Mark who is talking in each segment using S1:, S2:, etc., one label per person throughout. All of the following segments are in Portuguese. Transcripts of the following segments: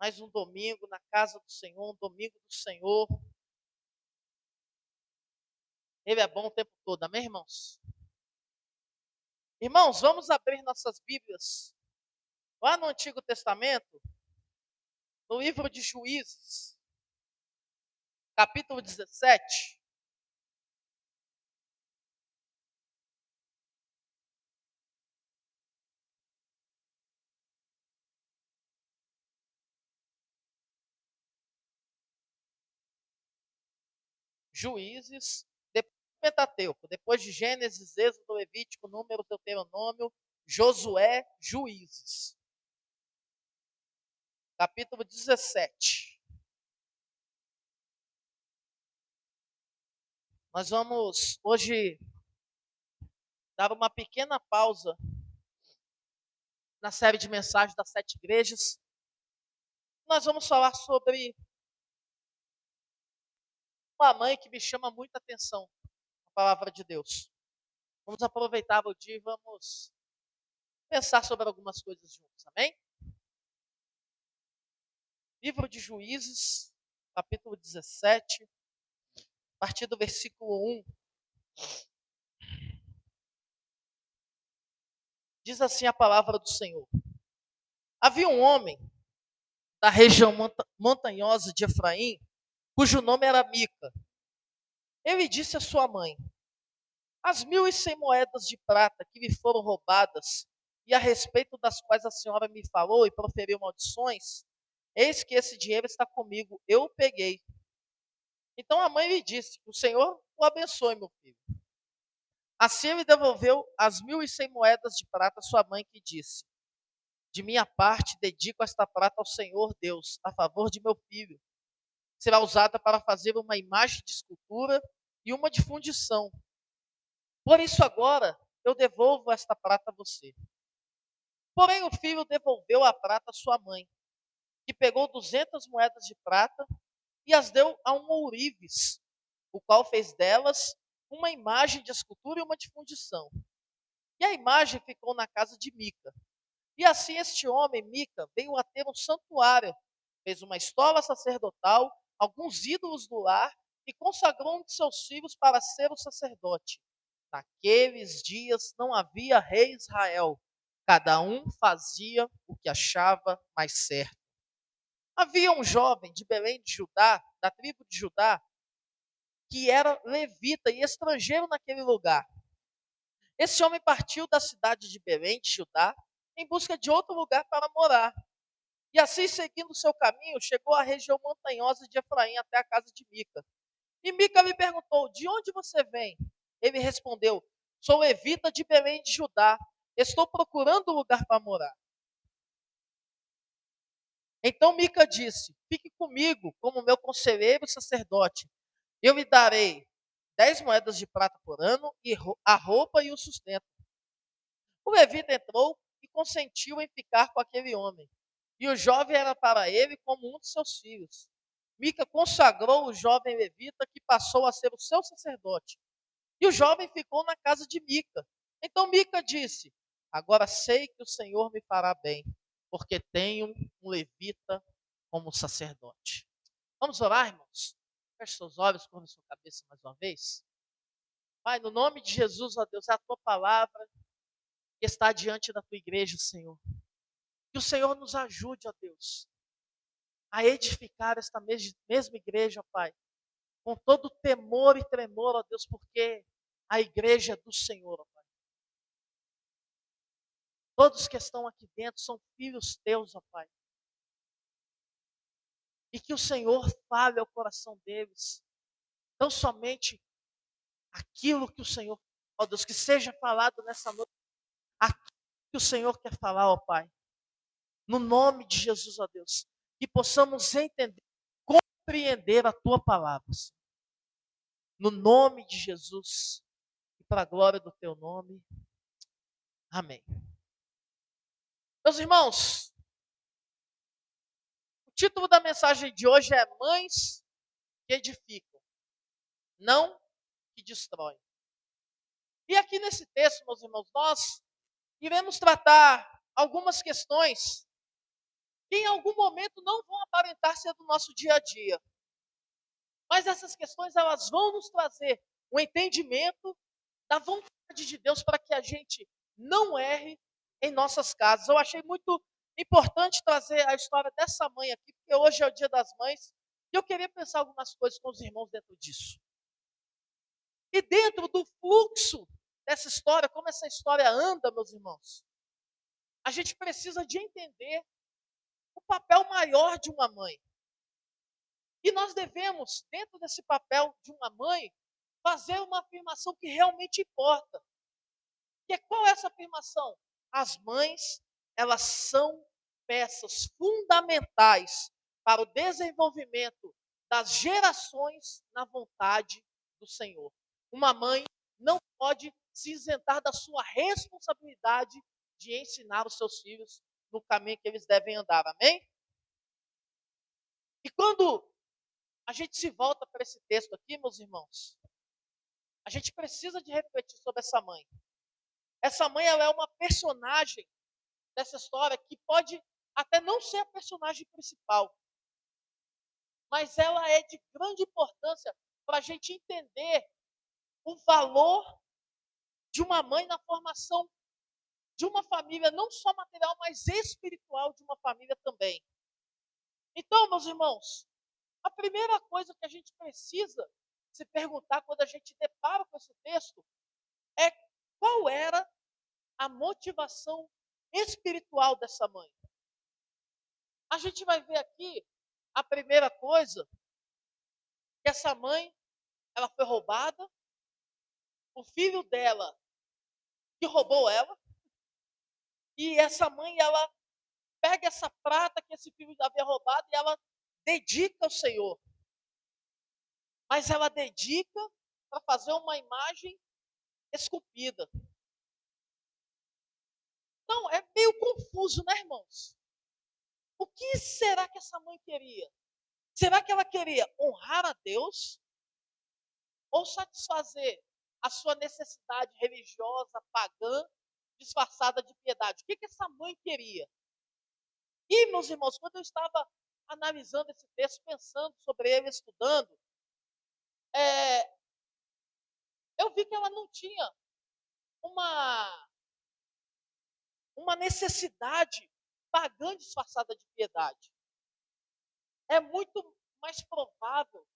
S1: Mais um domingo na casa do Senhor, um domingo do Senhor. Ele é bom o tempo todo, amém, irmãos? Irmãos, vamos abrir nossas Bíblias lá no Antigo Testamento, no livro de Juízes, capítulo 17. Juízes, depois do Pentateuco, depois de Gênesis, Êxodo, Levítico, Número, Deuteronômio, Josué, Juízes. Capítulo 17. Nós vamos hoje dar uma pequena pausa na série de mensagens das 7 igrejas. Nós vamos falar sobre uma mãe que me chama muita atenção, a palavra de Deus. Vamos aproveitar o dia e vamos pensar sobre algumas coisas juntos, amém? Livro de Juízes, capítulo 17, a partir do versículo 1. Diz assim a palavra do Senhor. Havia um homem da região montanhosa de Efraim, cujo nome era Mica. Ele disse à sua mãe: as 1.100 moedas de prata que me foram roubadas, e a respeito das quais a senhora me falou e proferiu maldições, eis que esse dinheiro está comigo, eu o peguei. Então a mãe lhe disse: o Senhor o abençoe, meu filho. Assim ele devolveu as 1.100 moedas de prata à sua mãe, que disse: de minha parte, dedico esta prata ao Senhor Deus, a favor de meu filho. Será usada para fazer uma imagem de escultura e uma de fundição. Por isso agora eu devolvo esta prata a você. Porém o filho devolveu a prata à sua mãe, que pegou 200 moedas de prata e as deu a um ourives, o qual fez delas uma imagem de escultura e uma de fundição. E a imagem ficou na casa de Mica. E assim este homem, Mica, veio a ter um santuário, fez uma estola sacerdotal, alguns ídolos do lar, e consagrou um de seus filhos para ser o sacerdote. Naqueles dias não havia rei Israel, cada um fazia o que achava mais certo. Havia um jovem de Belém de Judá, da tribo de Judá, que era levita e estrangeiro naquele lugar. Esse homem partiu da cidade de Belém de Judá em busca de outro lugar para morar. E assim, seguindo seu caminho, chegou à região montanhosa de Efraim até a casa de Mica. E Mica lhe perguntou: de onde você vem? Ele respondeu: sou levita de Belém de Judá. Estou procurando um lugar para morar. Então Mica disse: fique comigo como meu conselheiro e sacerdote. Eu lhe darei 10 moedas de prata por ano e a roupa e o sustento. O levita entrou e consentiu em ficar com aquele homem. E o jovem era para ele como um de seus filhos. Mica consagrou o jovem levita, que passou a ser o seu sacerdote. E o jovem ficou na casa de Mica. Então Mica disse: agora sei que o Senhor me fará bem, porque tenho um levita como sacerdote. Vamos orar, irmãos? Feche seus olhos, curva sua cabeça mais uma vez. Pai, no nome de Jesus, ó Deus, é a tua palavra que está diante da tua igreja, Senhor. Que o Senhor nos ajude, ó Deus, a edificar esta mesma igreja, ó Pai, com todo temor e tremor, ó Deus, porque a igreja é do Senhor, ó Pai. Todos que estão aqui dentro são filhos teus, ó Pai. E que o Senhor fale ao coração deles, não somente aquilo que o Senhor, ó Deus, que seja falado nessa noite, aquilo que o Senhor quer falar, ó Pai. No nome de Jesus, ó Deus, que possamos entender, compreender a tua palavra, Senhor. No nome de Jesus, e para a glória do teu nome. Amém. Meus irmãos, o título da mensagem de hoje é Mães que Edificam, não que Destroem. E aqui nesse texto, meus irmãos, nós iremos tratar algumas questões que em algum momento não vão aparentar ser do nosso dia a dia. Mas essas questões elas vão nos trazer um entendimento da vontade de Deus para que a gente não erre em nossas casas. Eu achei muito importante trazer a história dessa mãe aqui, porque hoje é o Dia das Mães, e eu queria pensar algumas coisas com os irmãos dentro disso. E dentro do fluxo dessa história, como essa história anda, meus irmãos, a gente precisa de entender o papel maior de uma mãe. E nós devemos, dentro desse papel de uma mãe, fazer uma afirmação que realmente importa. Que qual é essa afirmação? As mães, elas são peças fundamentais para o desenvolvimento das gerações na vontade do Senhor. Uma mãe não pode se isentar da sua responsabilidade de ensinar os seus filhos no caminho que eles devem andar. Amém? E quando a gente se volta para esse texto aqui, meus irmãos, a gente precisa de refletir sobre essa mãe. Essa mãe, ela é uma personagem dessa história que pode até não ser a personagem principal, mas ela é de grande importância para a gente entender o valor de uma mãe na formação de uma família, não só material, mas espiritual de uma família também. Então, meus irmãos, a primeira coisa que a gente precisa se perguntar quando a gente depara com esse texto é qual era a motivação espiritual dessa mãe. A gente vai ver aqui a primeira coisa, que essa mãe, ela foi roubada, o filho dela que roubou ela, e essa mãe, ela pega essa prata que esse filho havia roubado e ela dedica ao Senhor. Mas ela dedica para fazer uma imagem esculpida. Então, é meio confuso, né, irmãos? O que será que essa mãe queria? Será que ela queria honrar a Deus ou satisfazer a sua necessidade religiosa, pagã, disfarçada de piedade? O que essa mãe queria? E, meus irmãos, quando eu estava analisando esse texto, pensando sobre ele, estudando, é, eu vi que ela não tinha uma, uma necessidade pagã disfarçada de piedade. É muito mais provável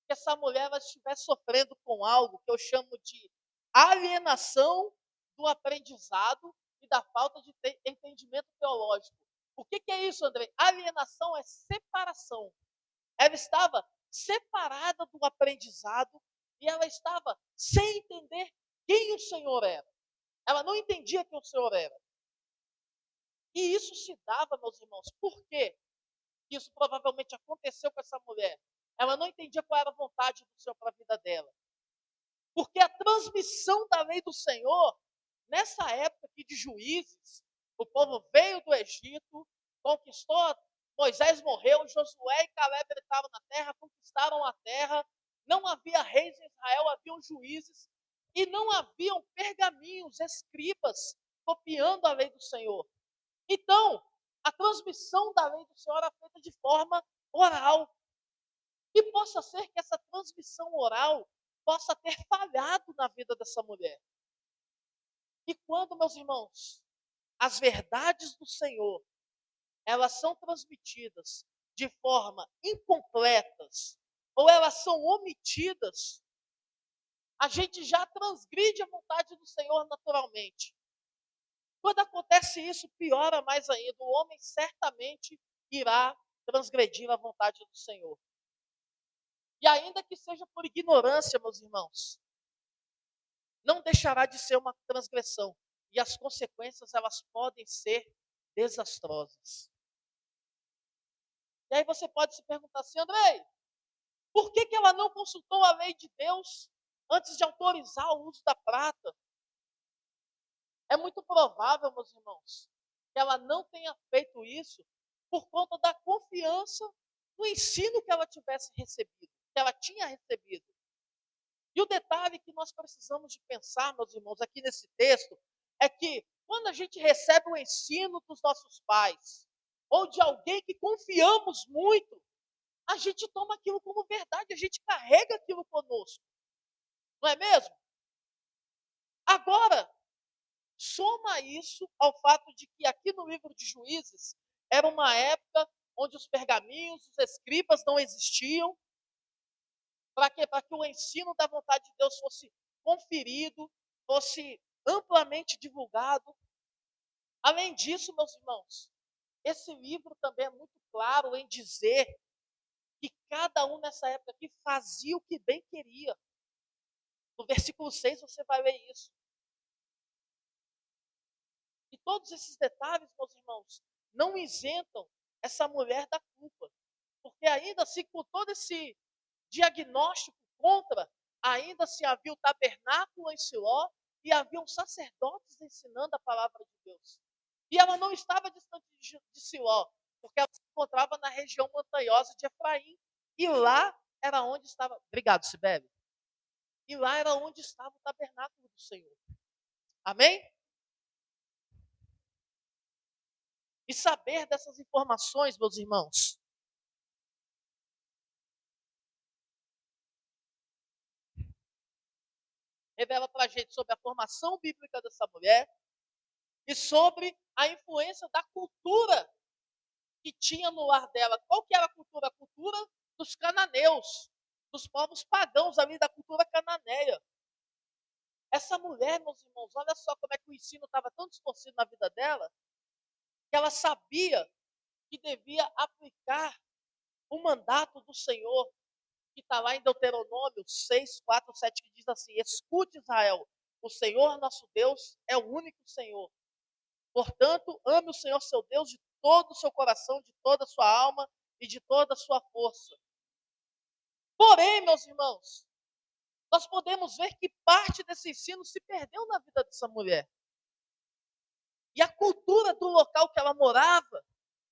S1: que essa mulher ela estivesse sofrendo com algo que eu chamo de alienação do aprendizado e da falta de entendimento teológico. O que é isso, André? Alienação é separação. Ela estava separada do aprendizado e ela estava sem entender quem o Senhor era. Ela não entendia quem o Senhor era. E isso se dava, meus irmãos, por quê? Isso provavelmente aconteceu com essa mulher. Ela não entendia qual era a vontade do Senhor para a vida dela. Porque a transmissão da lei do Senhor, nessa época aqui de Juízes, o povo veio do Egito, conquistou, Moisés morreu, Josué e Caleb entraram na terra, conquistaram a terra, não havia reis em Israel, haviam juízes, e não haviam pergaminhos, escribas, copiando a lei do Senhor. Então, a transmissão da lei do Senhor era feita de forma oral. E possa ser que essa transmissão oral possa ter falhado na vida dessa mulher. E quando, meus irmãos, as verdades do Senhor, elas são transmitidas de forma incompletas, ou elas são omitidas, a gente já transgride a vontade do Senhor naturalmente. Quando acontece isso, piora mais ainda. O homem certamente irá transgredir a vontade do Senhor. E ainda que seja por ignorância, meus irmãos, não deixará de ser uma transgressão. E as consequências, elas podem ser desastrosas. E aí você pode se perguntar assim, Andrei, por que ela não consultou a lei de Deus antes de autorizar o uso da prata? É muito provável, meus irmãos, que ela não tenha feito isso por conta da confiança no ensino que ela tivesse recebido, que ela tinha recebido. E o detalhe que nós precisamos de pensar, meus irmãos, aqui nesse texto, é que quando a gente recebe o ensino dos nossos pais, ou de alguém que confiamos muito, a gente toma aquilo como verdade, a gente carrega aquilo conosco. Não é mesmo? Agora, soma isso ao fato de que aqui no livro de Juízes era uma época onde os pergaminhos, os escribas não existiam. Para quê? Para que o ensino da vontade de Deus fosse conferido, fosse amplamente divulgado. Além disso, meus irmãos, esse livro também é muito claro em dizer que cada um nessa época aqui fazia o que bem queria. No versículo 6 você vai ver isso. E todos esses detalhes, meus irmãos, não isentam essa mulher da culpa. Porque ainda assim, com todo esse diagnóstico contra, ainda assim havia o tabernáculo em Siló e haviam sacerdotes ensinando a palavra de Deus. E ela não estava distante de Siló, porque ela se encontrava na região montanhosa de Efraim. E lá era onde estava. Obrigado, Sibeli. E lá era onde estava o tabernáculo do Senhor. Amém? E saber dessas informações, meus irmãos, revela para a gente sobre a formação bíblica dessa mulher e sobre a influência da cultura que tinha no lar dela. Qual que era a cultura? A cultura dos cananeus, dos povos pagãos ali da cultura cananeia. Essa mulher, meus irmãos, olha só como é que o ensino estava tão distorcido na vida dela, que ela sabia que devia aplicar o mandato do Senhor, que está lá em Deuteronômio 6, 4, 7, que diz assim: escute, Israel, o Senhor nosso Deus é o único Senhor. Portanto, ame o Senhor seu Deus de todo o seu coração, de toda a sua alma e de toda a sua força. Porém, meus irmãos, nós podemos ver que parte desse ensino se perdeu na vida dessa mulher. E a cultura do local que ela morava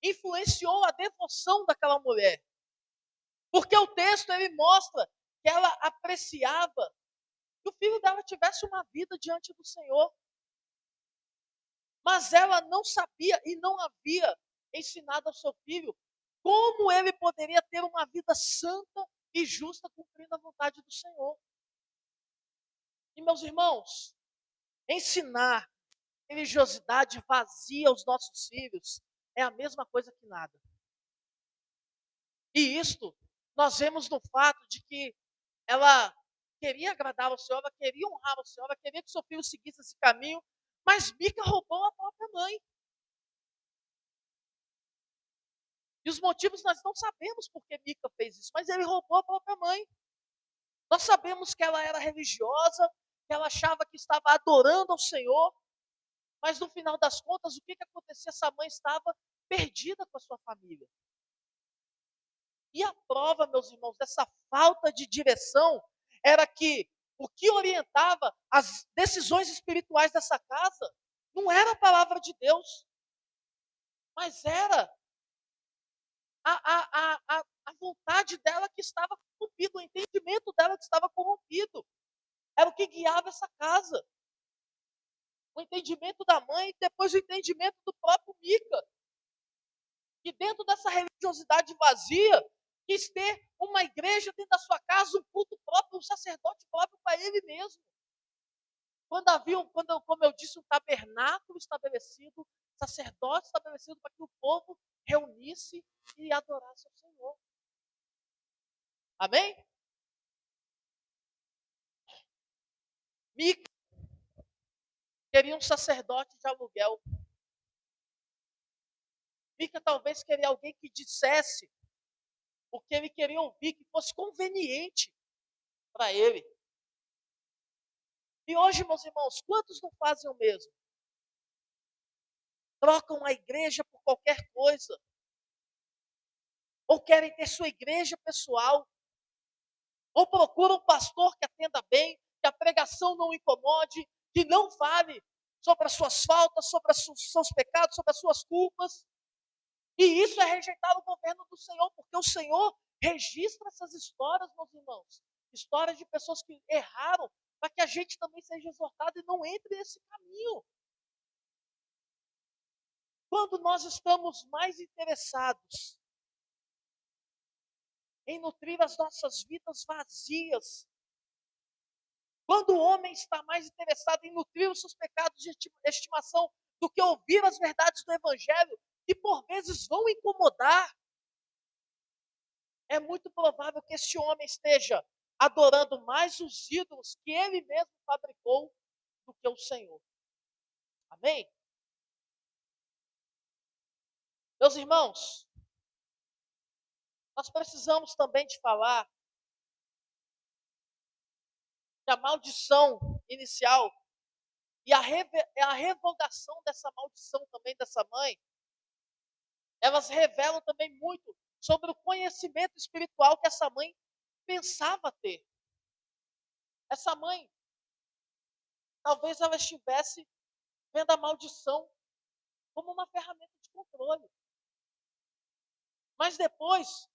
S1: influenciou a devoção daquela mulher. Porque o texto ele mostra que ela apreciava que o filho dela tivesse uma vida diante do Senhor. Mas ela não sabia e não havia ensinado ao seu filho como ele poderia ter uma vida santa e justa cumprindo a vontade do Senhor. E meus irmãos, ensinar religiosidade vazia aos nossos filhos é a mesma coisa que nada. E isto nós vemos no fato de que ela queria agradar ao Senhor, ela queria honrar ao Senhor, ela queria que seu filho seguisse esse caminho, mas Mica roubou a própria mãe. E os motivos nós não sabemos por que Mica fez isso, mas ele roubou a própria mãe. Nós sabemos que ela era religiosa, que ela achava que estava adorando ao Senhor, mas no final das contas, o que acontecia? Essa mãe estava perdida com a sua família. E a prova, meus irmãos, dessa falta de direção era que o que orientava as decisões espirituais dessa casa não era a palavra de Deus, mas era a vontade dela que estava corrompida, o entendimento dela que estava corrompido. Era o que guiava essa casa. O entendimento da mãe e depois o entendimento do próprio Mica. Que dentro dessa religiosidade vazia, quis ter uma igreja dentro da sua casa, um culto próprio, um sacerdote próprio para ele mesmo. Quando havia, como eu disse, um tabernáculo estabelecido, sacerdote estabelecido para que o povo reunisse e adorasse ao Senhor. Amém? Mica queria um sacerdote de aluguel. Mica talvez queria alguém que dissesse o que ele queria ouvir, que fosse conveniente para ele. E hoje, meus irmãos, quantos não fazem o mesmo? Trocam a igreja por qualquer coisa. Ou querem ter sua igreja pessoal. Ou procuram um pastor que atenda bem, que a pregação não incomode, que não fale sobre as suas faltas, sobre os seus pecados, sobre as suas culpas. E isso é rejeitar o governo do Senhor, porque o Senhor registra essas histórias, meus irmãos. Histórias de pessoas que erraram, para que a gente também seja exortado e não entre nesse caminho. Quando nós estamos mais interessados em nutrir as nossas vidas vazias, quando o homem está mais interessado em nutrir os seus pecados de estimação do que ouvir as verdades do Evangelho, que por vezes vão incomodar, é muito provável que esse homem esteja adorando mais os ídolos que ele mesmo fabricou do que o Senhor. Amém? Meus irmãos, nós precisamos também de falar que a maldição inicial e a revogação dessa maldição também dessa mãe, elas revelam também muito sobre o conhecimento espiritual que essa mãe pensava ter. Essa mãe, talvez ela estivesse vendo a maldição como uma ferramenta de controle. Mas depois,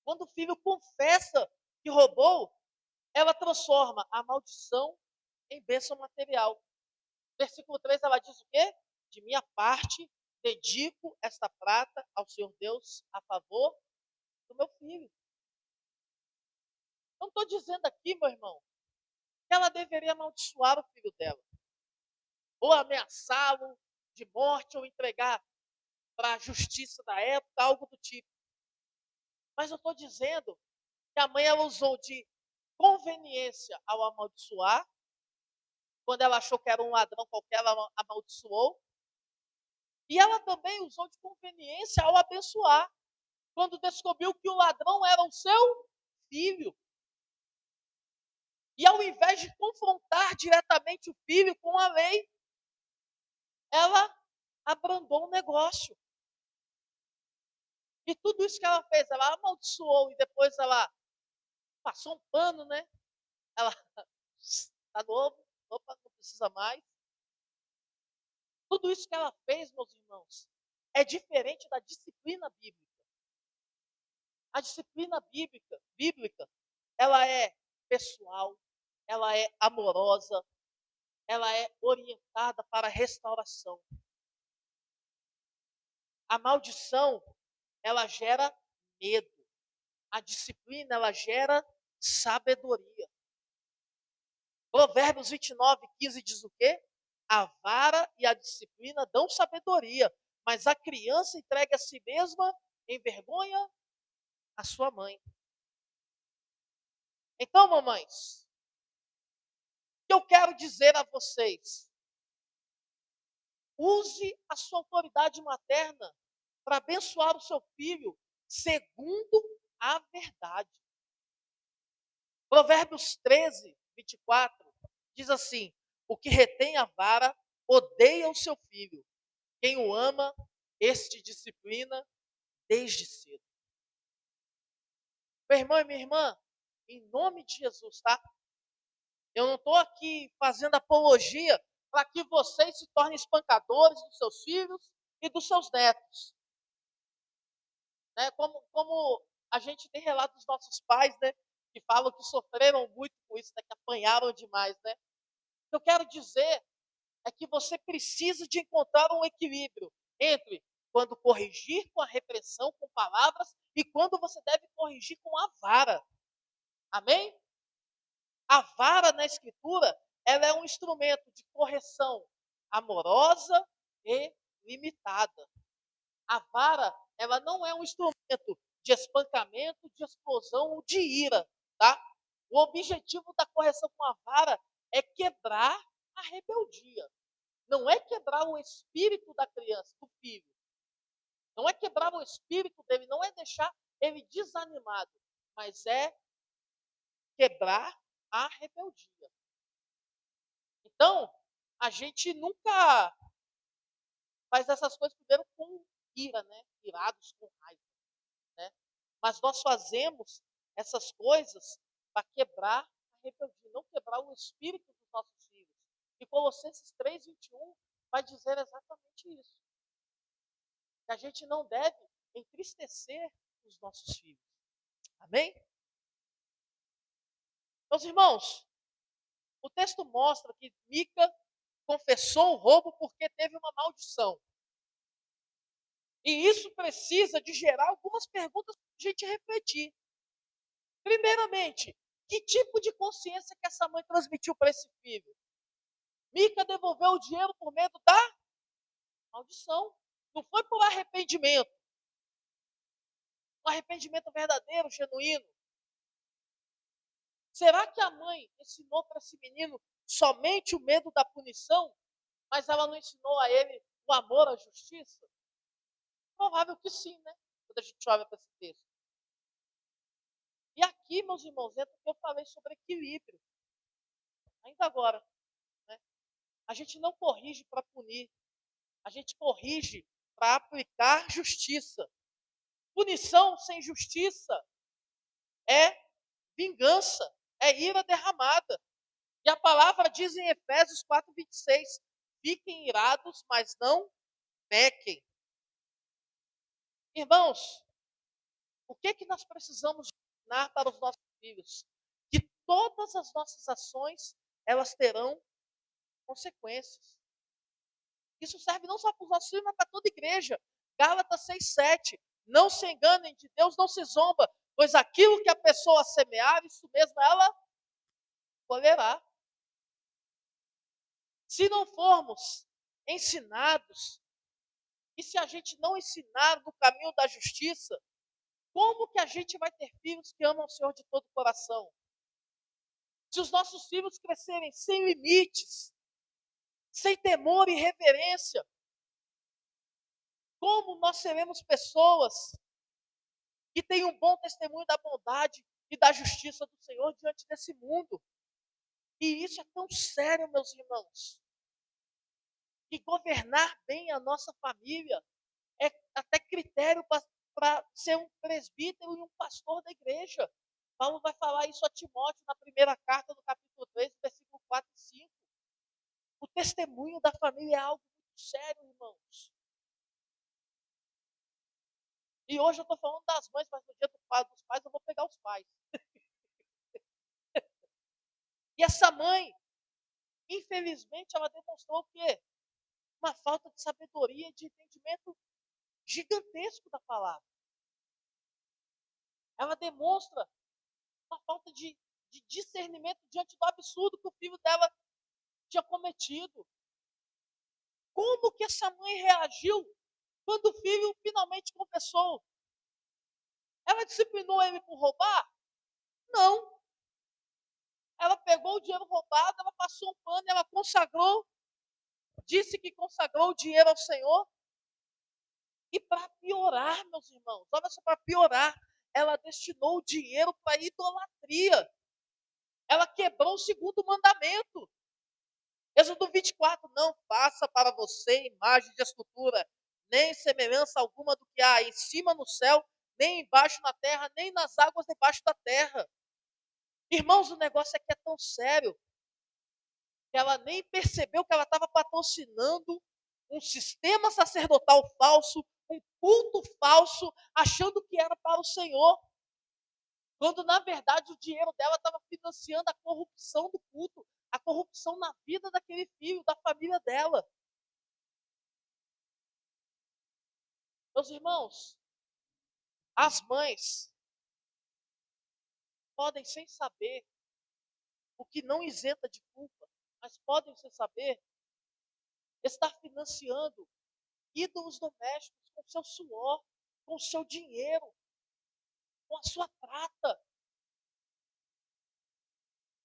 S1: quando o filho confessa que roubou, ela transforma a maldição em bênção material. Versículo 3, ela diz o quê? De minha parte, dedico esta prata ao Senhor Deus a favor do meu filho. Não estou dizendo aqui, meu irmão, que ela deveria amaldiçoar o filho dela, ou ameaçá-lo de morte, ou entregar para a justiça da época, algo do tipo. Mas eu estou dizendo que a mãe ela usou de conveniência ao amaldiçoar, quando ela achou que era um ladrão qualquer, ela amaldiçoou. E ela também usou de conveniência ao abençoar, quando descobriu que o ladrão era o seu filho. E ao invés de confrontar diretamente o filho com a lei, ela abrandou o negócio. E tudo isso que ela fez, ela amaldiçoou e depois ela passou um pano, né? Ela tá novo, opa, não precisa mais. Tudo isso que ela fez, meus irmãos, é diferente da disciplina bíblica. A disciplina bíblica, ela é pessoal, ela é amorosa, ela é orientada para a restauração. A maldição, ela gera medo. A disciplina, ela gera sabedoria. Provérbios 29:15 diz o quê? A vara e a disciplina dão sabedoria, mas a criança entrega a si mesma envergonha a sua mãe. Então, mamães, o que eu quero dizer a vocês? Use a sua autoridade materna para abençoar o seu filho segundo a verdade. Provérbios 13:24 diz assim: o que retém a vara odeia o seu filho. Quem o ama, este disciplina desde cedo. Meu irmão e minha irmã, em nome de Jesus, tá? Eu não estou aqui fazendo apologia para que vocês se tornem espancadores dos seus filhos e dos seus netos. Né? Como a gente tem relatos dos nossos pais, né? Que falam que sofreram muito com isso, né, que apanharam demais, né? O que eu quero dizer é que você precisa de encontrar um equilíbrio entre quando corrigir com a repressão, com palavras, e quando você deve corrigir com a vara. Amém? A vara na Escritura, ela é um instrumento de correção amorosa e limitada. A vara, ela não é um instrumento de espancamento, de explosão ou de ira, tá? O objetivo da correção com a vara é quebrar a rebeldia. Não é quebrar o espírito da criança, do filho. Não é quebrar o espírito dele, não é deixar ele desanimado, mas é quebrar a rebeldia. Então, a gente nunca faz essas coisas primeiro com ira, né? Irados com raiva, né? Mas nós fazemos essas coisas para quebrar a rebeldia, não quebrar o espírito dos nossos filhos. E Colossenses 3:21 vai dizer exatamente isso. Que a gente não deve entristecer os nossos filhos. Amém? Meus irmãos, o texto mostra que Mica confessou o roubo porque teve uma maldição. E isso precisa de gerar algumas perguntas para a gente refletir. Primeiramente, que tipo de consciência que essa mãe transmitiu para esse filho? Mica devolveu o dinheiro por medo da maldição. Não foi por arrependimento. Um arrependimento verdadeiro, genuíno. Será que a mãe ensinou para esse menino somente o medo da punição, mas ela não ensinou a ele o amor à justiça? Provável que sim, né? Quando a gente olha para esse texto. E aqui, meus irmãos, entra o que eu falei sobre equilíbrio. Ainda agora, né? A gente não corrige para punir, a gente corrige para aplicar justiça. Punição sem justiça é vingança, é ira derramada. E a palavra diz em Efésios 4:26, fiquem irados, mas não pequem. Irmãos, o que que nós precisamos ensinar para os nossos filhos? Que todas as nossas ações, elas terão consequências. Isso serve não só para os nossos filhos, mas para toda a igreja. Gálatas 6:7. Não se enganem, de Deus não se zomba, pois aquilo que a pessoa semear, isso mesmo ela colherá. Se não formos ensinados, e se a gente não ensinar no caminho da justiça, como que a gente vai ter filhos que amam o Senhor de todo o coração? Se os nossos filhos crescerem sem limites, sem temor e reverência, como nós seremos pessoas que têm um bom testemunho da bondade e da justiça do Senhor diante desse mundo? E isso é tão sério, meus irmãos, que governar bem a nossa família é até critério para ser um presbítero e um pastor da igreja. Paulo vai falar isso a Timóteo na primeira carta, no capítulo 3, versículo 4 e 5. O testemunho da família é algo muito sério, irmãos. E hoje eu estou falando das mães, mas no dia dos pais eu vou pegar os pais. E essa mãe, infelizmente, ela demonstrou o quê? Uma falta de sabedoria e de entendimento gigantesco da palavra. Ela demonstra uma falta de discernimento diante do absurdo que o filho dela tinha cometido. Como que essa mãe reagiu quando o filho finalmente confessou? Ela disciplinou ele por roubar? Não. Ela pegou o dinheiro roubado, ela passou um pano, ela consagrou, disse que consagrou o dinheiro ao Senhor. E para piorar, meus irmãos, olha só, para piorar, ela destinou o dinheiro para idolatria. Ela quebrou o segundo mandamento. Êxodo 24, não faça para você imagem de escultura, nem semelhança alguma do que há em cima no céu, nem embaixo na terra, nem nas águas debaixo da terra. Irmãos, o negócio aqui é tão sério que ela nem percebeu que ela estava patrocinando um sistema sacerdotal falso, um culto falso, achando que era para o Senhor, quando na verdade o dinheiro dela estava financiando a corrupção do culto, a corrupção na vida daquele filho, da família dela. Meus irmãos, as mães podem, sem saber, o que não isenta de culpa, mas podem, sem saber, estar financiando ídolos domésticos com seu suor, com seu dinheiro, com a sua prata.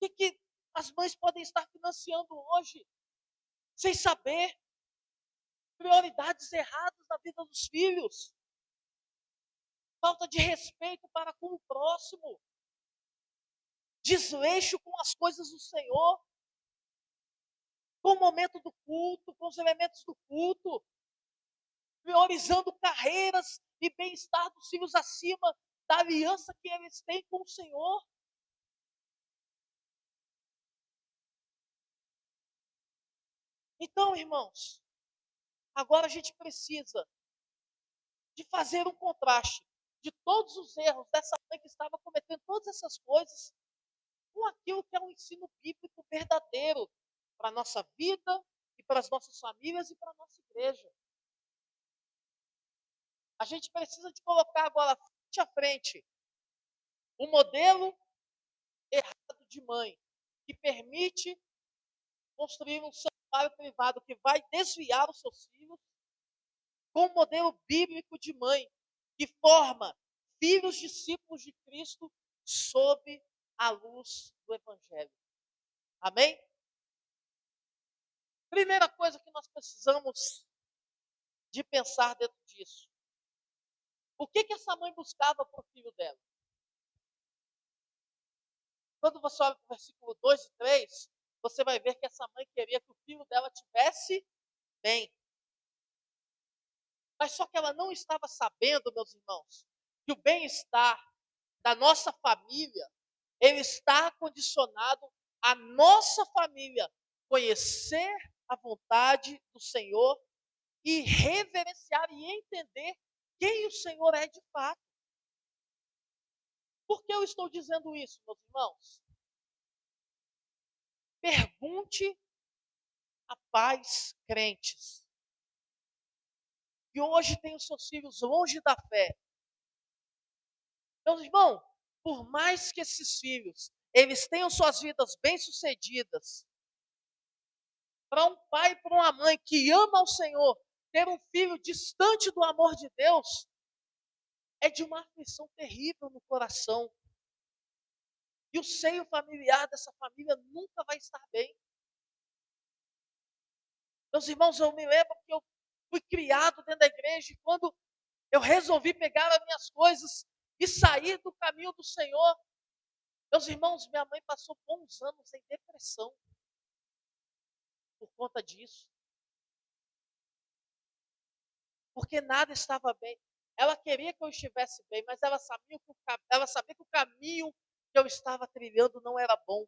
S1: O que as mães podem estar financiando hoje, sem saber? Prioridades erradas na vida dos filhos, falta de respeito para com o próximo, desleixo com as coisas do Senhor, com o momento do culto, com os elementos do culto, priorizando carreiras e bem-estar dos filhos acima da aliança que eles têm com o Senhor. Então, irmãos, agora a gente precisa de fazer um contraste de todos os erros dessa mãe que estava cometendo todas essas coisas com aquilo que é um ensino bíblico verdadeiro para a nossa vida e para as nossas famílias e para a nossa igreja. A gente precisa de colocar agora frente a frente o modelo errado de mãe, que permite construir um santuário privado que vai desviar os seus filhos, com o modelo bíblico de mãe, que forma filhos discípulos de Cristo sob a luz do Evangelho. Amém? Primeira coisa que nós precisamos de pensar dentro disso. O que essa mãe buscava para o filho dela? Quando você olha para o versículo 2 e 3, você vai ver que essa mãe queria que o filho dela tivesse bem. Mas só que ela não estava sabendo, meus irmãos, que o bem-estar da nossa família, ele está condicionado à nossa família conhecer a vontade do Senhor e reverenciar e entender quem o Senhor é de fato. Por que eu estou dizendo isso, meus irmãos? Pergunte a pais crentes que hoje têm os seus filhos longe da fé. Meus irmãos, por mais que esses filhos eles tenham suas vidas bem-sucedidas, para um pai e para uma mãe que ama ao Senhor, ter um filho distante do amor de Deus, é de uma aflição terrível no coração. E o seio familiar dessa família nunca vai estar bem. Meus irmãos, eu me lembro que eu fui criado dentro da igreja e quando eu resolvi pegar as minhas coisas e sair do caminho do Senhor, meus irmãos, minha mãe passou bons anos em depressão por conta disso. Porque nada estava bem. Ela queria que eu estivesse bem, mas ela sabia que o caminho que eu estava trilhando não era bom.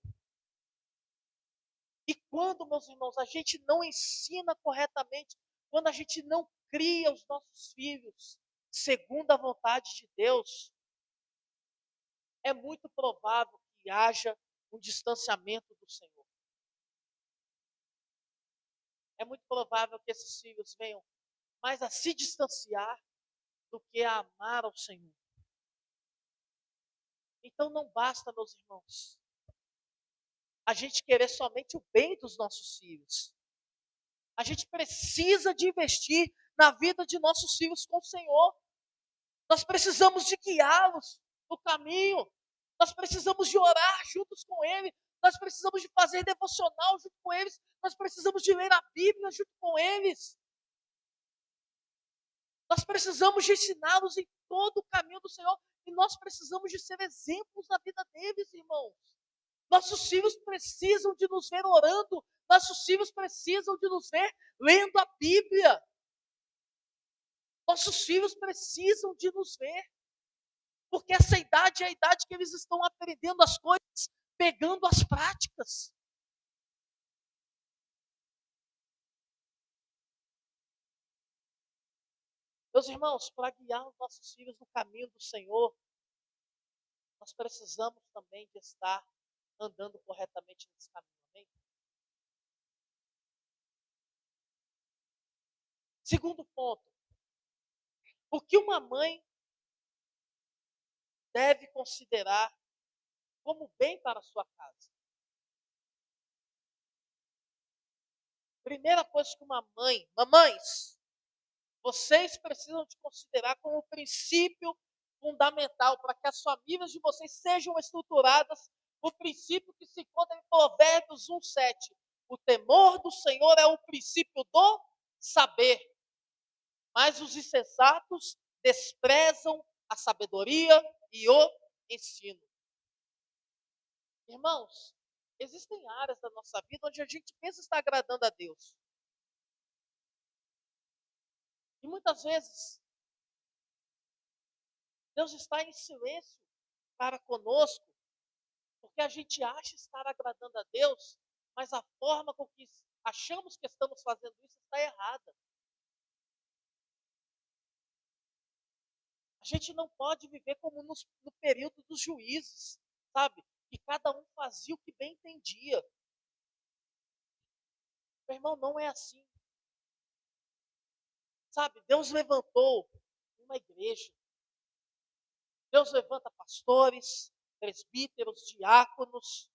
S1: E quando, meus irmãos, a gente não ensina corretamente, quando a gente não cria os nossos filhos segundo a vontade de Deus, é muito provável que haja um distanciamento do Senhor. É muito provável que esses filhos venham mais a se distanciar do que a amar ao Senhor. Então não basta, meus irmãos, a gente querer somente o bem dos nossos filhos. A gente precisa de investir na vida de nossos filhos com o Senhor. Nós precisamos de guiá-los no caminho. Nós precisamos de orar juntos com Ele. Nós precisamos de fazer devocional junto com eles. Nós precisamos de ler a Bíblia junto com eles. Nós precisamos de ensiná-los em todo o caminho do Senhor. E nós precisamos de ser exemplos na vida deles, irmãos. Nossos filhos precisam de nos ver orando. Nossos filhos precisam de nos ver lendo a Bíblia. Nossos filhos precisam de nos ver. Porque essa idade é a idade que eles estão aprendendo as coisas, pegando as práticas. Meus irmãos, para guiar os nossos filhos no caminho do Senhor, nós precisamos também de estar andando corretamente nesse caminho. Amém? Segundo ponto, o que uma mãe deve considerar como bem para a sua casa? Primeira coisa que uma mãe, mamães, vocês precisam de considerar como princípio fundamental para que as famílias de vocês sejam estruturadas, o princípio que se encontra em Provérbios 1:7. O temor do Senhor é o princípio do saber, mas os insensatos desprezam a sabedoria e o ensino. Irmãos, existem áreas da nossa vida onde a gente pensa estar agradando a Deus. E muitas vezes, Deus está em silêncio para conosco, porque a gente acha estar agradando a Deus, mas a forma com que achamos que estamos fazendo isso está errada. A gente não pode viver como no período dos juízes, sabe? Que cada um fazia o que bem entendia. Meu irmão, não é assim. Sabe? Deus levantou uma igreja. Deus levanta pastores, presbíteros, diáconos.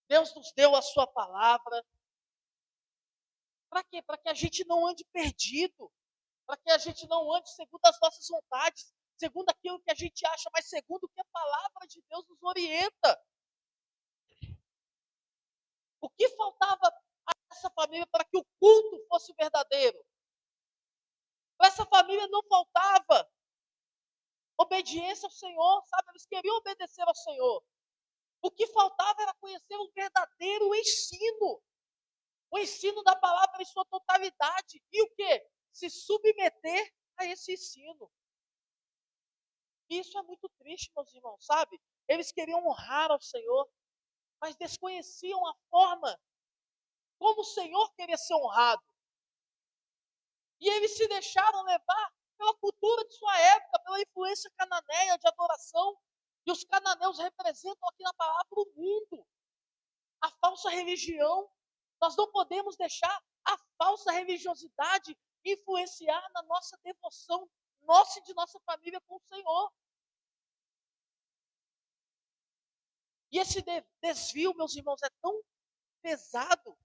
S1: Deus nos deu a sua palavra. Para quê? Para que a gente não ande perdido. Para que a gente não ande segundo as nossas vontades, segundo aquilo que a gente acha, mas segundo o que a palavra de Deus nos orienta. O que faltava a essa família para que o culto fosse verdadeiro? Para essa família não faltava obediência ao Senhor, sabe? Eles queriam obedecer ao Senhor. O que faltava era conhecer o verdadeiro ensino. O ensino da palavra em sua totalidade. E o quê? Se submeter a esse ensino. E isso é muito triste, meus irmãos, sabe? Eles queriam honrar ao Senhor, mas desconheciam a forma como o Senhor queria ser honrado. E eles se deixaram levar pela cultura de sua época, pela influência cananeia de adoração. E os cananeus representam aqui na palavra o mundo, a falsa religião. Nós não podemos deixar a falsa religiosidade influenciar na nossa devoção, nossa e de nossa família com o Senhor. E esse desvio, meus irmãos, é tão pesado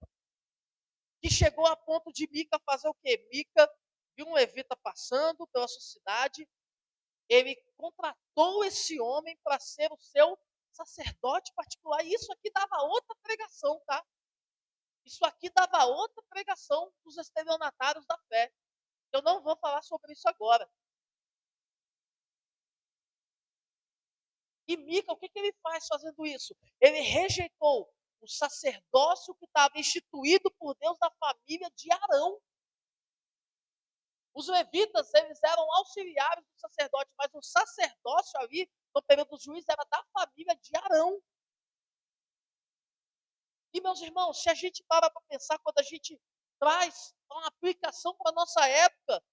S1: que chegou a ponto de Mica fazer o quê? Mica viu um levita passando pela sua cidade, ele contratou esse homem para ser o seu sacerdote particular. E isso aqui dava outra pregação, tá? Isso aqui dava outra pregação dos estelionatários da fé. Eu não vou falar sobre isso agora. E Mica, o que ele faz fazendo isso? Ele rejeitou o sacerdócio que estava instituído por Deus da família de Arão. Os levitas, eles eram auxiliares do sacerdote, mas o sacerdócio ali, no período dos juízes, era da família de Arão. E, meus irmãos, se a gente para pensar, quando a gente traz uma aplicação para a nossa época,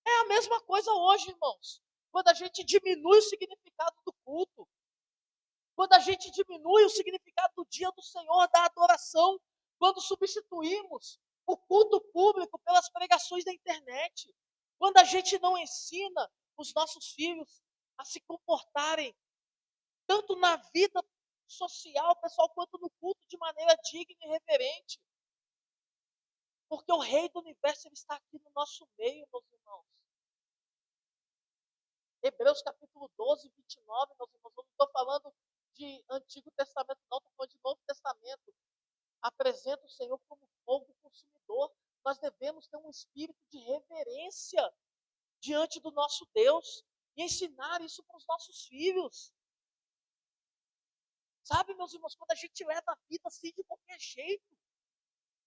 S1: é a mesma coisa hoje, irmãos. Quando a gente diminui o significado do culto, quando a gente diminui o significado do dia do Senhor, da adoração, quando substituímos o culto público pelas pregações da internet, quando a gente não ensina os nossos filhos a se comportarem tanto na vida social, pessoal, quanto no culto de maneira digna e reverente. Porque o Rei do Universo ele está aqui no nosso meio, meus irmãos. Hebreus capítulo 12, 29, meus irmãos. Eu não estou falando de Antigo Testamento, não, estou falando de Novo Testamento. Apresenta o Senhor como fogo consumidor. Nós devemos ter um espírito de reverência diante do nosso Deus e ensinar isso para os nossos filhos. Sabe, meus irmãos, quando a gente leva a vida assim de qualquer jeito,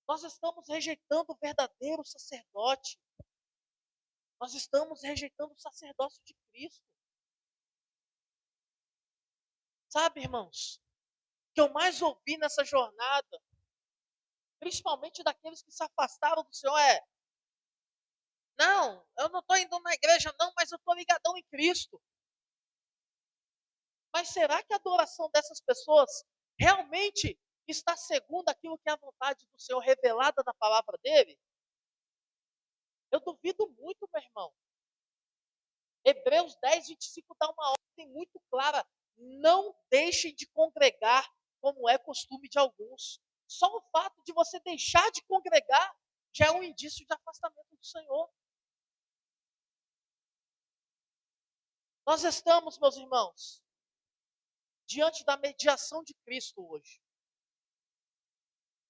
S1: nós estamos rejeitando o verdadeiro sacerdote. Nós estamos rejeitando o sacerdócio de Cristo. Sabe, irmãos, o que eu mais ouvi nessa jornada, principalmente daqueles que se afastaram do Senhor, é: não, eu não estou indo na igreja não, mas eu estou ligadão em Cristo. Mas será que a adoração dessas pessoas realmente está segundo aquilo que é a vontade do Senhor revelada na palavra dele? Eu duvido muito, meu irmão. Hebreus 10, 25 dá uma ordem muito clara: não deixem de congregar, como é costume de alguns. Só o fato de você deixar de congregar já é um indício de afastamento do Senhor. Nós estamos, meus irmãos, diante da mediação de Cristo hoje.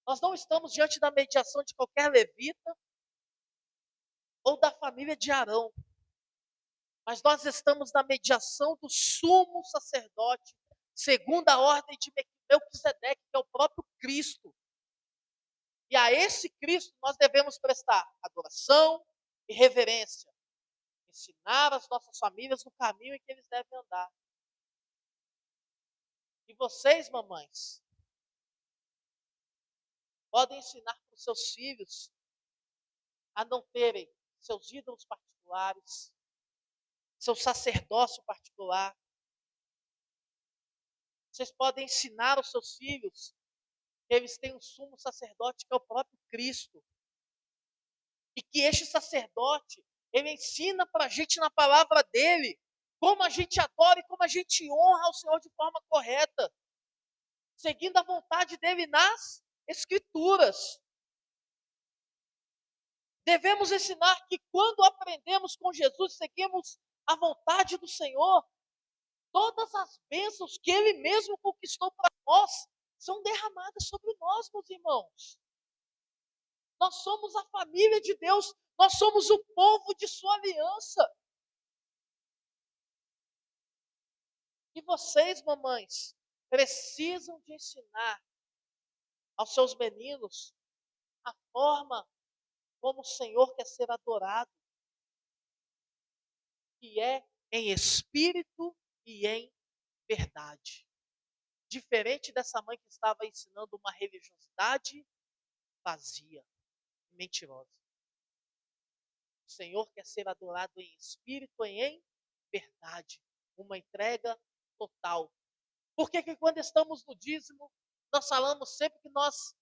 S1: Nós não estamos diante da mediação de qualquer levita ou da família de Arão. Mas nós estamos na mediação do sumo sacerdote, segundo a ordem de Melquisedeque, que é o próprio Cristo. E a esse Cristo nós devemos prestar adoração e reverência. Ensinar as nossas famílias no caminho em que eles devem andar. E vocês, mamães, podem ensinar para os seus filhos a não terem seus ídolos particulares, seu sacerdócio particular. Vocês podem ensinar aos seus filhos que eles têm um sumo sacerdote que é o próprio Cristo. E que este sacerdote, Ele ensina para a gente na palavra dele como a gente adora e como a gente honra ao Senhor de forma correta, seguindo a vontade dele nas Escrituras. Devemos ensinar que quando aprendemos com Jesus, seguimos a vontade do Senhor, todas as bênçãos que Ele mesmo conquistou para nós são derramadas sobre nós, meus irmãos. Nós somos a família de Deus, nós somos o povo de sua aliança. E vocês, mamães, precisam de ensinar aos seus meninos a forma como o Senhor quer ser adorado, que é em espírito e em verdade. Diferente dessa mãe que estava ensinando uma religiosidade vazia, mentirosa. O Senhor quer ser adorado em espírito e em verdade. Uma entrega total. Por que que quando estamos no dízimo, nós falamos sempre que nós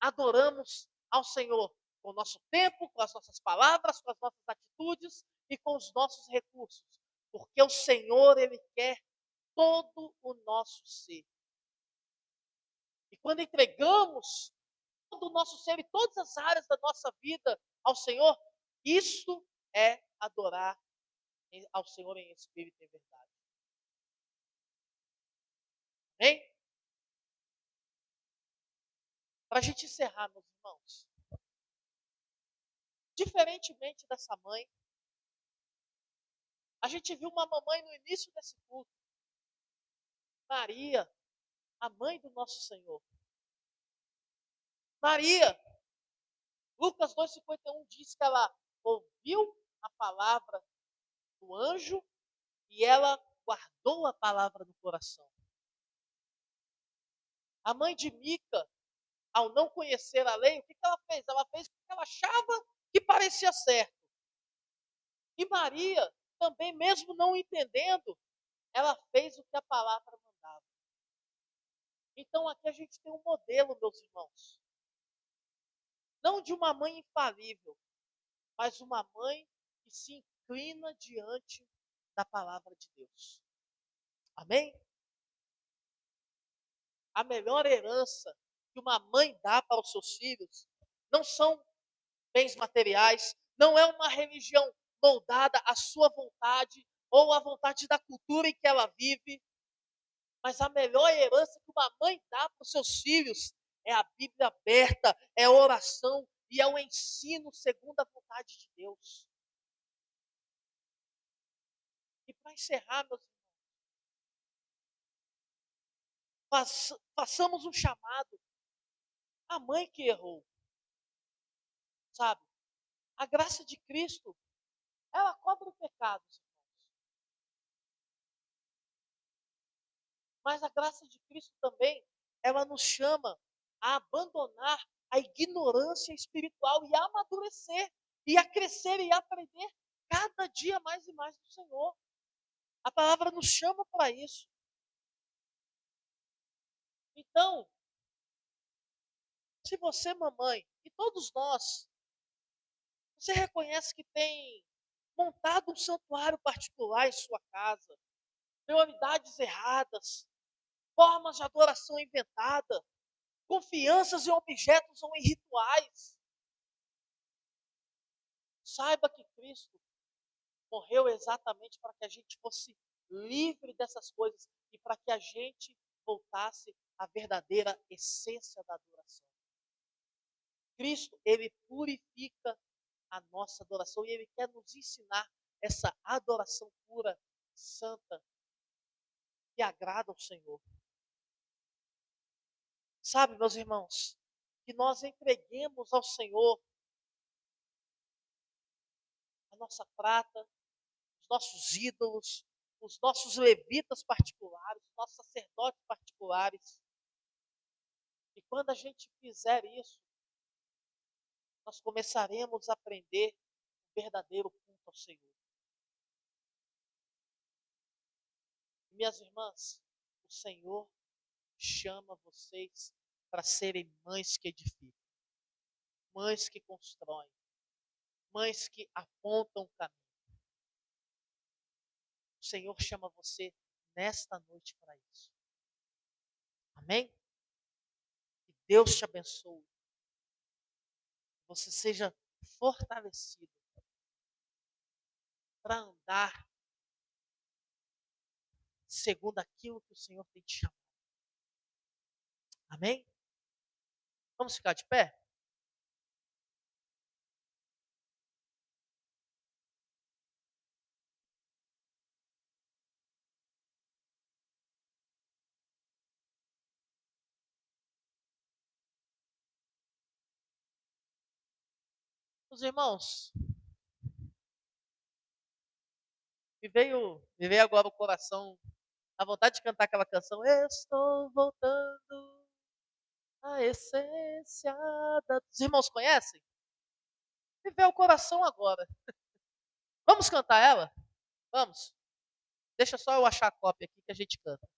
S1: adoramos ao Senhor com o nosso tempo, com as nossas palavras, com as nossas atitudes e com os nossos recursos? Porque o Senhor, Ele quer todo o nosso ser. E quando entregamos todo o nosso ser e todas as áreas da nossa vida ao Senhor, isso é adorar ao Senhor em espírito e em verdade. Amém? Para a gente encerrar, meus irmãos, diferentemente dessa mãe, a gente viu uma mamãe no início desse culto, Maria, a mãe do nosso Senhor. Maria, Lucas 2,51 diz que ela ouviu a palavra do anjo e ela guardou a palavra no coração. A mãe de Mica, ao não conhecer a lei, o que ela fez? Ela fez o que ela achava que parecia certo. E Maria, também, mesmo não entendendo, ela fez o que a palavra mandava. Então aqui a gente tem um modelo, meus irmãos. Não de uma mãe infalível, mas uma mãe que se inclina diante da palavra de Deus. Amém? A melhor herança que uma mãe dá para os seus filhos não são bens materiais, não é uma religião moldada à sua vontade ou à vontade da cultura em que ela vive, mas a melhor herança que uma mãe dá para os seus filhos é a Bíblia aberta, é a oração e é o ensino segundo a vontade de Deus. E para encerrar, meus irmãos, façamos um chamado à mãe que errou, sabe? A graça de Cristo, ela cobre o pecado, mas a graça de Cristo também, ela nos chama a abandonar a ignorância espiritual e a amadurecer, e a crescer e a aprender cada dia mais e mais do Senhor. A palavra nos chama para isso. Então, se você, mamãe, e todos nós, você reconhece que tem montado um santuário particular em sua casa, prioridades erradas, formas de adoração inventada, confianças em objetos ou em rituais, saiba que Cristo morreu exatamente para que a gente fosse livre dessas coisas e para que a gente voltasse à verdadeira essência da adoração. Cristo, ele purifica a nossa adoração e ele quer nos ensinar essa adoração pura, santa, que agrada ao Senhor. Sabe, meus irmãos, que nós entreguemos ao Senhor a nossa prata, os nossos ídolos, os nossos levitas particulares, os nossos sacerdotes particulares. E quando a gente fizer isso, nós começaremos a aprender o verdadeiro culto ao Senhor. Minhas irmãs, o Senhor chama vocês para serem mães que edificam, mães que constroem, mães que apontam o caminho. O Senhor chama você nesta noite para isso. Amém? Que Deus te abençoe. Que você seja fortalecido para andar segundo aquilo que o Senhor tem te chamado. Amém? Vamos ficar de pé? Os irmãos, me veio agora o coração, a vontade de cantar aquela canção. Estou voltando à essência da... Os irmãos conhecem? Me veio o coração agora. Vamos cantar ela? Vamos. Deixa só eu achar a cópia aqui que a gente canta.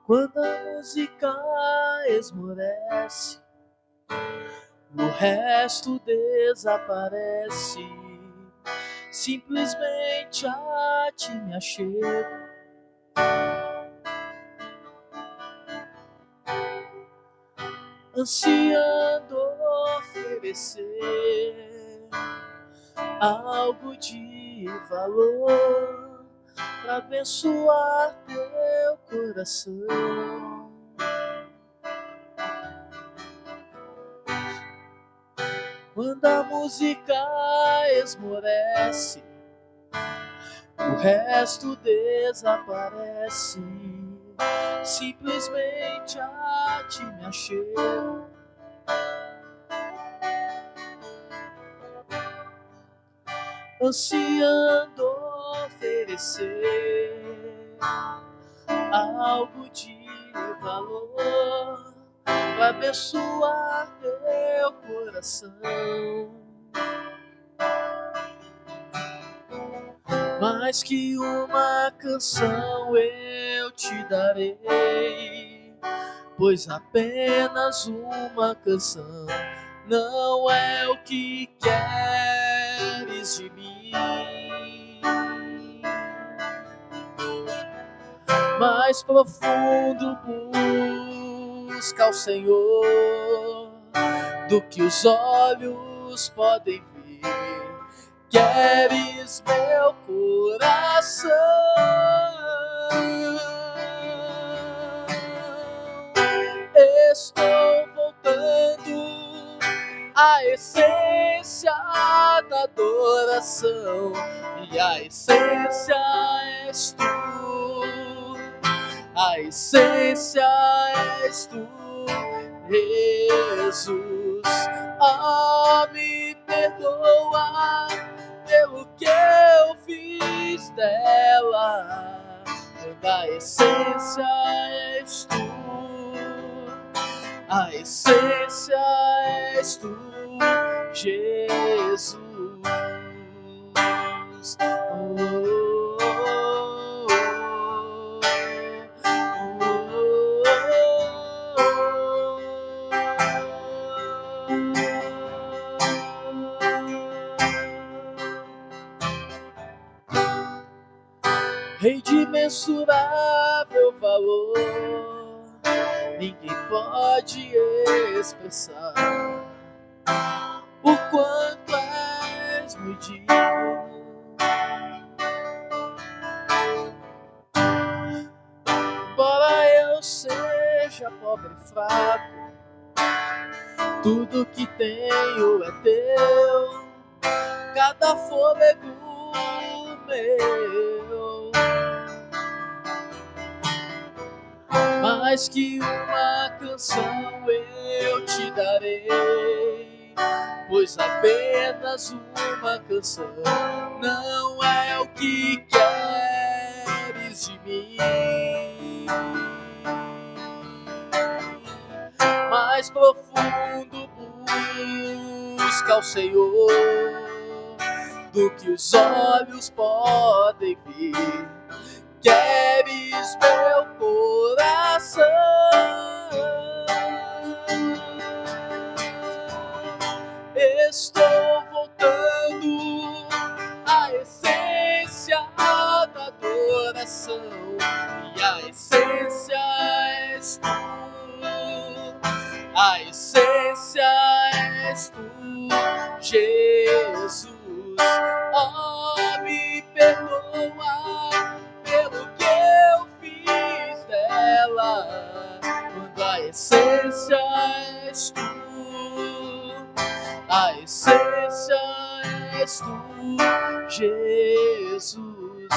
S1: Quando a música esmorece, o resto desaparece. Simplesmente a ti me achego, ansiando oferecer algo de valor para abençoar teu coração. Quando a música esmorece, o resto desaparece. Simplesmente a ti me achego, ansiando oferecer algo de valor para abençoar teu coração. Mais que uma canção eu te darei, pois apenas uma canção não é o que queres de mim. Mais profundo busca o Senhor do que os olhos podem ver. Queres meu coração? Estou voltando à essência da adoração, e a essência és tu, a essência és tu, Jesus. Me perdoa pelo que eu fiz dela, quando a essência és tu, a essência és tu, Jesus. Rei de imensurável valor, ninguém pode expressar o quanto és muito digno. Embora eu seja pobre e fraco, tudo que tenho é teu, cada fôlego meu. Mais que uma canção eu te darei, pois apenas uma canção não é o que queres de mim. Mais profundo busca o Senhor do que os olhos podem ver. Queres meu coração, estou voltando à essência da adoração, e a essência és tu, a essência és tu, Jesus. Oh, me perdoa pelo que eu fiz dela, quando a essência és tu, a essência és tu, Jesus.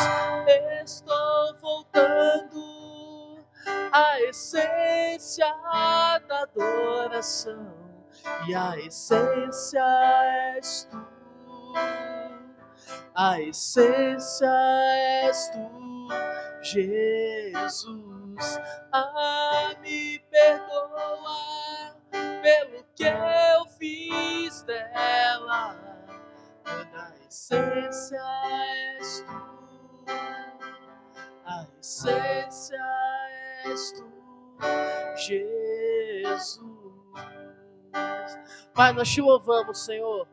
S1: Estou voltando à essência da adoração, e a essência és tu, a essência és tu, Jesus. Me perdoa pelo que eu fiz dela, quando a essência és tu, a essência és tu, Jesus. Pai, nós te louvamos, Senhor.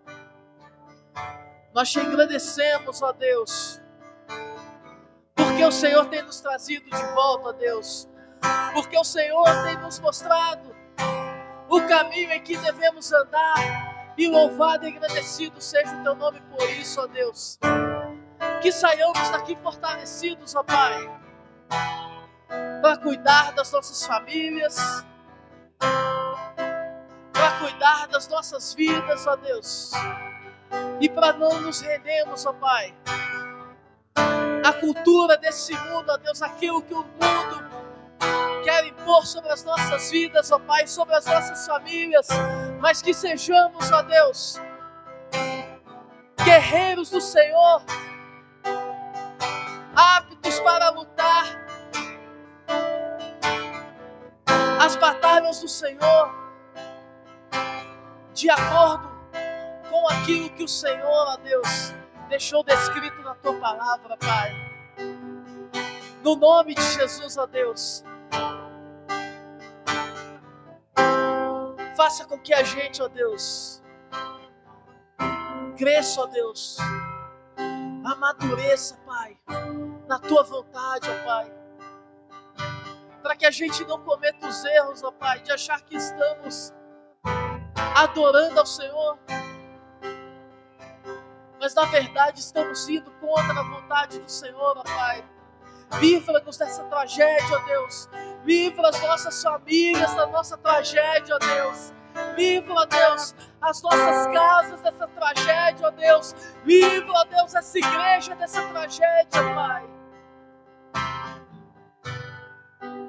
S1: Nós te agradecemos, ó Deus, porque o Senhor tem nos trazido de volta, ó Deus, porque o Senhor tem nos mostrado o caminho em que devemos andar, e louvado e agradecido seja o teu nome por isso, ó Deus. Que saiamos daqui fortalecidos, ó Pai, para cuidar das nossas famílias, para cuidar das nossas vidas, ó Deus, e para não nos rendermos, ó Pai, a cultura desse mundo, ó Deus, aquilo que o mundo quer impor sobre as nossas vidas, ó Pai, sobre as nossas famílias, mas que sejamos, ó Deus, guerreiros do Senhor, aptos para lutar as batalhas do Senhor, de acordo com aquilo que o Senhor, ó Deus, deixou descrito na tua palavra, Pai. No nome de Jesus, ó Deus, faça com que a gente, ó Deus, cresça, ó Deus, amadureça, Pai, na tua vontade, ó Pai, para que a gente não cometa os erros, ó Pai, de achar que estamos adorando ao Senhor, mas na verdade estamos indo contra a vontade do Senhor, ó Pai. Livra-nos dessa tragédia, ó Deus. Livra as nossas famílias da nossa tragédia, ó Deus. Livra, ó Deus, as nossas casas dessa tragédia, ó Deus. Livra, ó Deus, essa igreja dessa tragédia, Pai.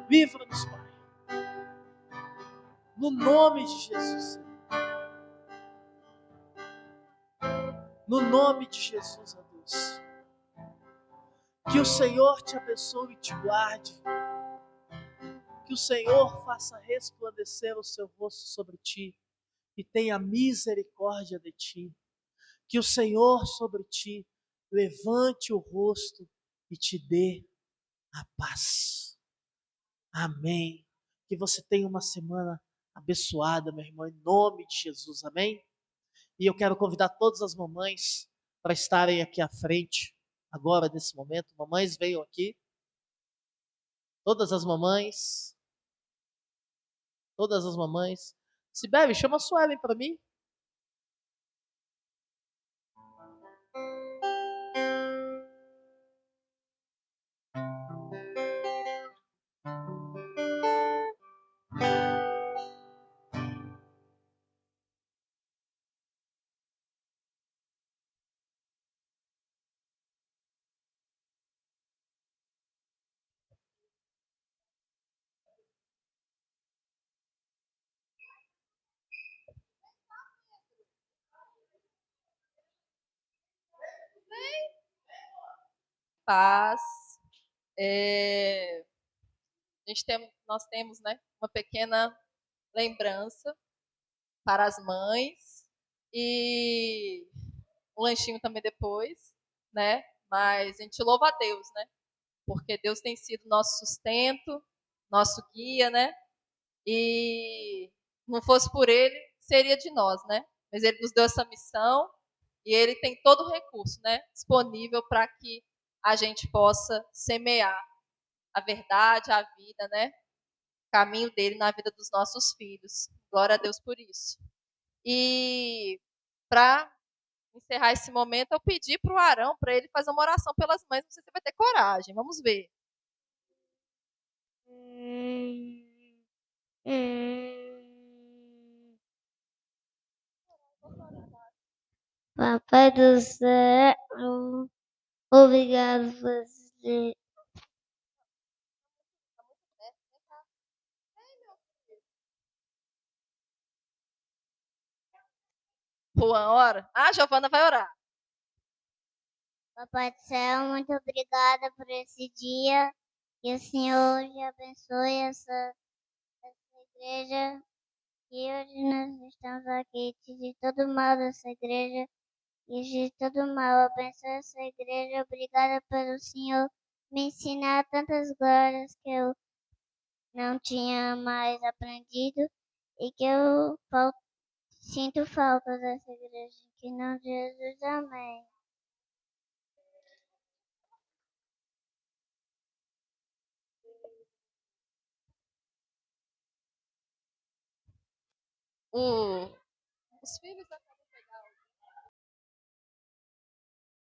S1: Livra-nos, Pai. No nome de Jesus. No nome de Jesus, ó Deus. Que o Senhor te abençoe e te guarde. Que o Senhor faça resplandecer o seu rosto sobre ti e tenha misericórdia de ti. Que o Senhor sobre ti levante o rosto e te dê a paz. Amém. Que você tenha uma semana abençoada, meu irmão, em nome de Jesus. Amém? E eu quero convidar todas as mamães para estarem aqui à frente, agora, nesse momento. Mamães, venham aqui. Todas as mamães. Todas as mamães. Sibeli, chama a Suelen para mim.
S2: Paz. Nós temos, né, uma pequena lembrança para as mães e um lanchinho também depois, né? Mas a gente louva a Deus, né? Porque Deus tem sido nosso sustento, nosso guia, né? E não fosse por Ele, seria de nós, né? Mas Ele nos deu essa missão e Ele tem todo o recurso, né? Disponível para que a gente possa semear a verdade, a vida, né? Caminho dele na vida dos nossos filhos. Glória a Deus por isso. E para encerrar esse momento, eu pedi para o Arão, para ele fazer uma oração pelas mães. Não sei se você vai ter coragem. Vamos ver.
S3: Papai do céu, obrigado por você.
S2: Juan, ora. Ah, a Giovana vai orar.
S3: Papai do céu, muito obrigada por esse dia. Que o Senhor hoje abençoe essa igreja. E hoje nós estamos aqui, de todo mal dessa igreja. E de todo mal, abençoe essa igreja. Obrigada pelo Senhor me ensinar tantas glórias que eu não tinha mais aprendido. E que eu sinto falta dessa igreja. Que não Jesus, amém.
S2: O, os filhos da